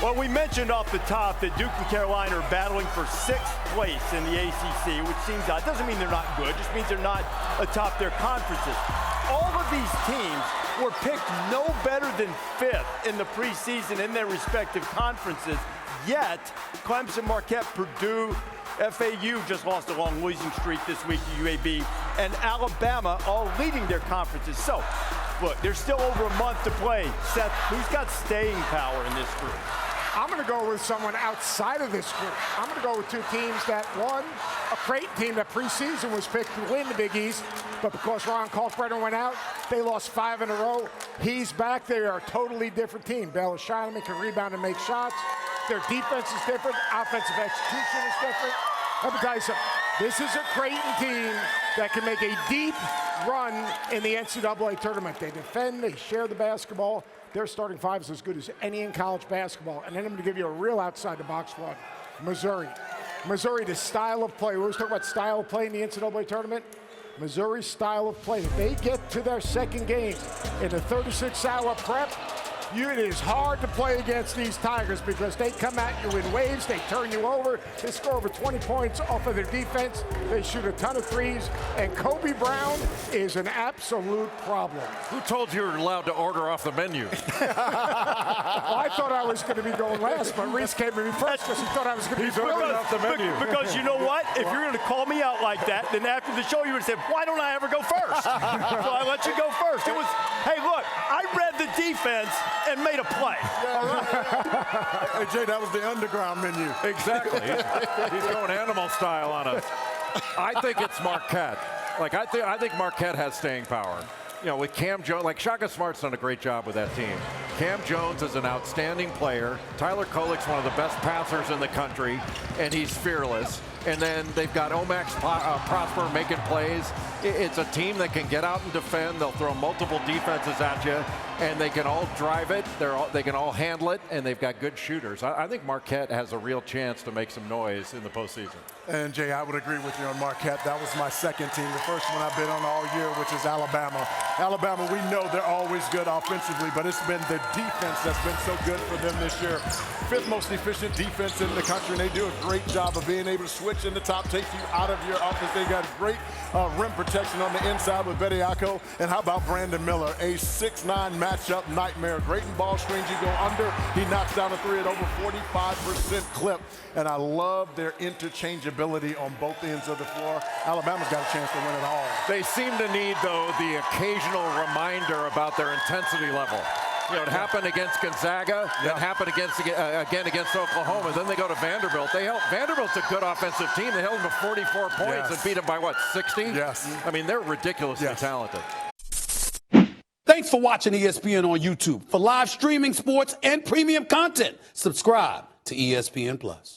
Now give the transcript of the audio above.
Well, we mentioned off the top that Duke and Carolina are battling for 6th place in the ACC, which seems odd. Doesn't mean they're not good, just means they're not atop their conferences. All of these teams were picked no better than 5th in the preseason in their respective conferences. Yet, Clemson, Marquette, Purdue, FAU just lost a long losing streak this week to UAB, and Alabama all leading their conferences. So, look, there's still over a month to play. Seth, who's got staying power in this group? I'm going to go with someone outside of this group. I'm going to go with two teams that won. A Creighton team that preseason was picked to win the Big East, but because Ron Kalkbrenner went out, they lost 5 in a row. He's back. They are a totally different team. Baylor Shineman can rebound and make shots. Their defense is different. Offensive execution is different. Let me tell you something. This is a Creighton team that can make a deep run in the NCAA tournament. They defend, they share the basketball. Their starting five is as good as any in college basketball. And then I'm going to give you a real outside-the-box one. Missouri. Missouri, the style of play. We always talk about style of play in the NCAA tournament. Missouri's style of play. If they get to their second game in a 36-hour prep, it is hard to play against these Tigers because they come at you in waves, they turn you over, they score over 20 points off of their defense, they shoot a ton of threes, and Kobe Brown is an absolute problem. Who told you were allowed to order off the menu? Well, I thought I was going to be going last, but Reese came to me first because he thought I was going to be going off the menu. Because you know what? If you're going to call me out like that, then after the show you would have said, why don't I ever go first? So I let you go first. It was, hey, look, I read the defense and made a play. Hey, Jay, that was the underground menu. Exactly. He's going animal style on us. I think it's Marquette. Like, I think Marquette has staying power. You know, with Cam Jones, like Shaka Smart's done a great job with that team. Cam Jones is an outstanding player. Tyler Kolik's one of the best passers in the country, and he's fearless. And then they've got Omax Prosper making plays. It's a team that can get out and defend. They'll throw multiple defenses at you, and they can all drive it. They can all handle it, and they've got good shooters. I think Marquette has a real chance to make some noise in the postseason. And, Jay, I would agree with you on Marquette. That was my second team, the first one I've been on all year, which is Alabama. Alabama, we know they're always good offensively, but it's been the defense that's been so good for them this year. 5th most efficient defense in the country, and they do a great job of being able to switch in the top, take you out of your offense. They got great rim protection on the inside with Bediako. And how about Brandon Miller, a 6'9" matchup nightmare. Great in ball screens. You go under, he knocks down a three at over 45% clip. And I love their interchangeability on both ends of the floor. Alabama's got a chance to win it all. They seem to need, though, the occasional reminder about their intensity level. You know, it happened against Gonzaga. It happened again against Oklahoma. Then they go to Vanderbilt. Vanderbilt's a good offensive team. They held them to 44 points and beat them by, what, 60? Yes. I mean, they're ridiculously talented. Thanks for watching ESPN on YouTube. For live streaming sports and premium content, subscribe to ESPN+.